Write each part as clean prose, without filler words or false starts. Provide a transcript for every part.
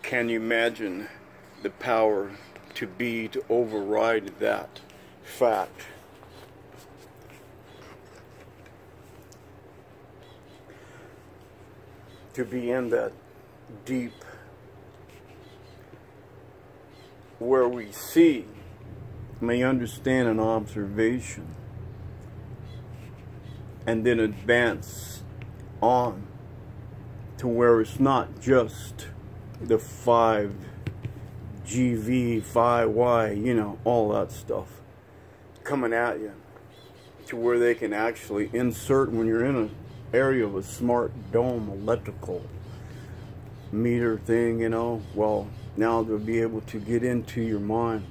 Can you imagine the power to override that fact? To be in that deep where we see, may understand an observation, and then advance on to where it's not just the 5GV, 5Y, you know, all that stuff coming at you, to where they can actually insert, when you're in an area of a smart dome electrical meter thing, you know, well, now they'll be able to get into your mind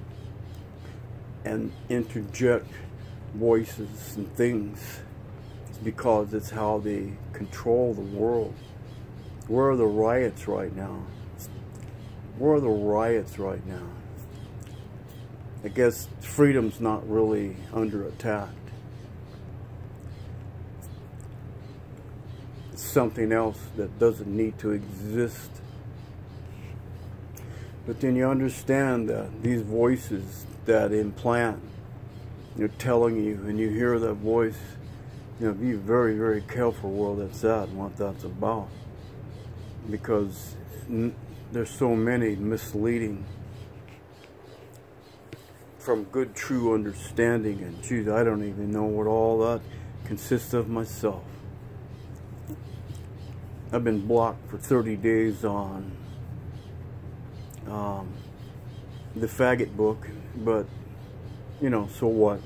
and interject voices and things. It's because it's how they control the world. Where are the riots right now? Where are the riots right now? I guess freedom's not really under attack. It's something else that doesn't need to exist. But then you understand that these voices that implant, they're telling you, and you hear that voice, you know, be very, very careful where that's at and what that's about. Because there's so many misleading from good, true understanding. And geez, I don't even know what all that consists of myself. I've been blocked for 30 days on the faggot book, but you know, so what?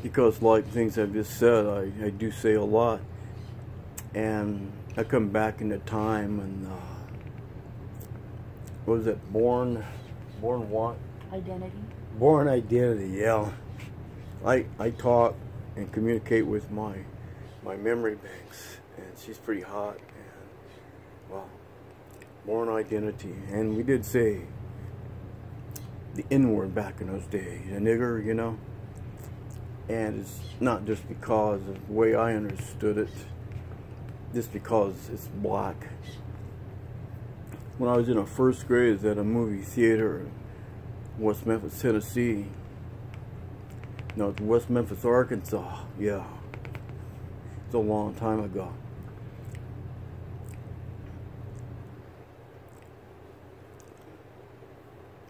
Because like things I've just said, I do say a lot, and I come back into time and what was it? Born what? Identity. Born identity. Yeah. I talk and communicate with my memory banks, and she's pretty hot, and well, born identity. And we did say the N-word back in those days, a nigger, you know. And it's not just because of the way I understood it, just because it's black. When I was in a first grade, I was at a movie theater in West Memphis, Tennessee. No, it's West Memphis, Arkansas. Yeah. It's a long time ago.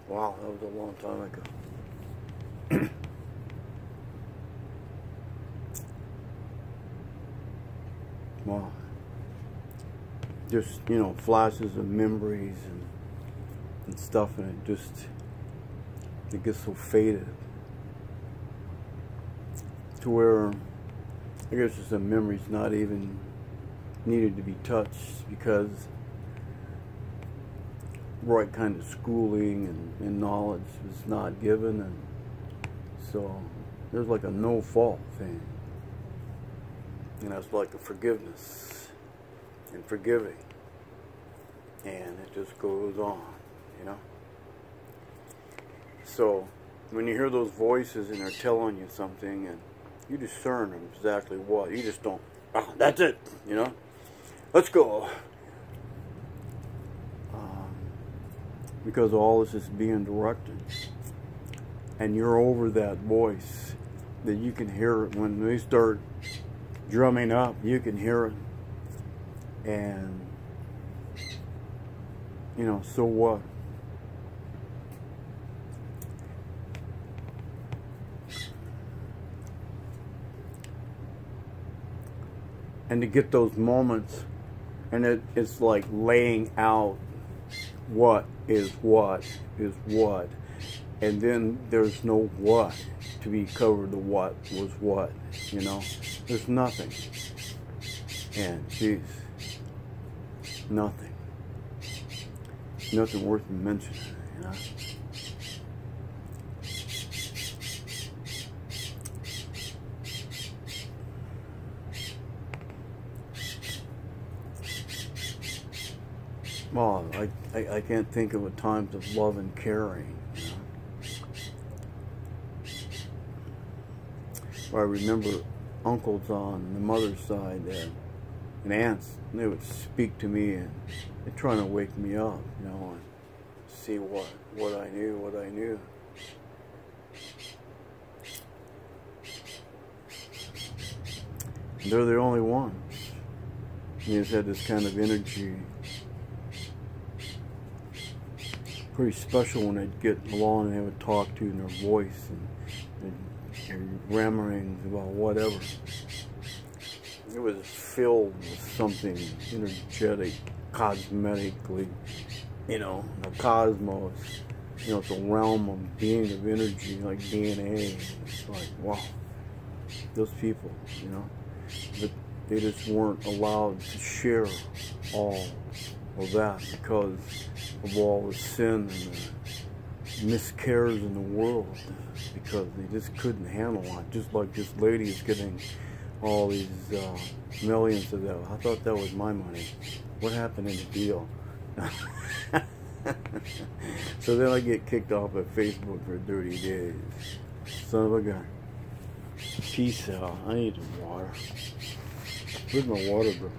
Wow, that was a long time ago. Wow. Just, you know, flashes of memories and stuff, and it gets so faded to where I guess just the memory's not even needed to be touched, because right kind of schooling and knowledge was not given, and so there's like a no fault thing. And that's like a forgiveness and forgiving. And it just goes on, you know. So when you hear those voices and they're telling you something, and you discern exactly what, you just don't, oh, that's it, you know. Let's go. Because all this is being directed. And you're over that voice, that you can hear it when they start drumming up, you can hear it, and you know, so what? And to get those moments, and it's like laying out what is what is what, and then there's no what to be covered. The what was what, you know. There's nothing, and geez, nothing worth mentioning, you know. Well, I can't think of times of love and caring, you know. I remember uncles on the mother's side and aunts, they would speak to me and they're trying to wake me up, you know, and see what I knew. They're the only ones. They just had this kind of energy. Pretty special when they'd get along and they would talk to you in their voice and rammerings about whatever. It was filled with something energetic, cosmetically, you know, the cosmos. You know, it's a realm of being, of energy, like DNA. It's like, wow, those people, you know. But they just weren't allowed to share all of that because of all the sin and the miscares in the world, because they just couldn't handle it. Just like this lady is getting all these millions of that. I thought that was my money. What happened in the deal? So then I get kicked off of Facebook for 30 days. Son of a gun. Peace out. I need some water. Where's my water, bro?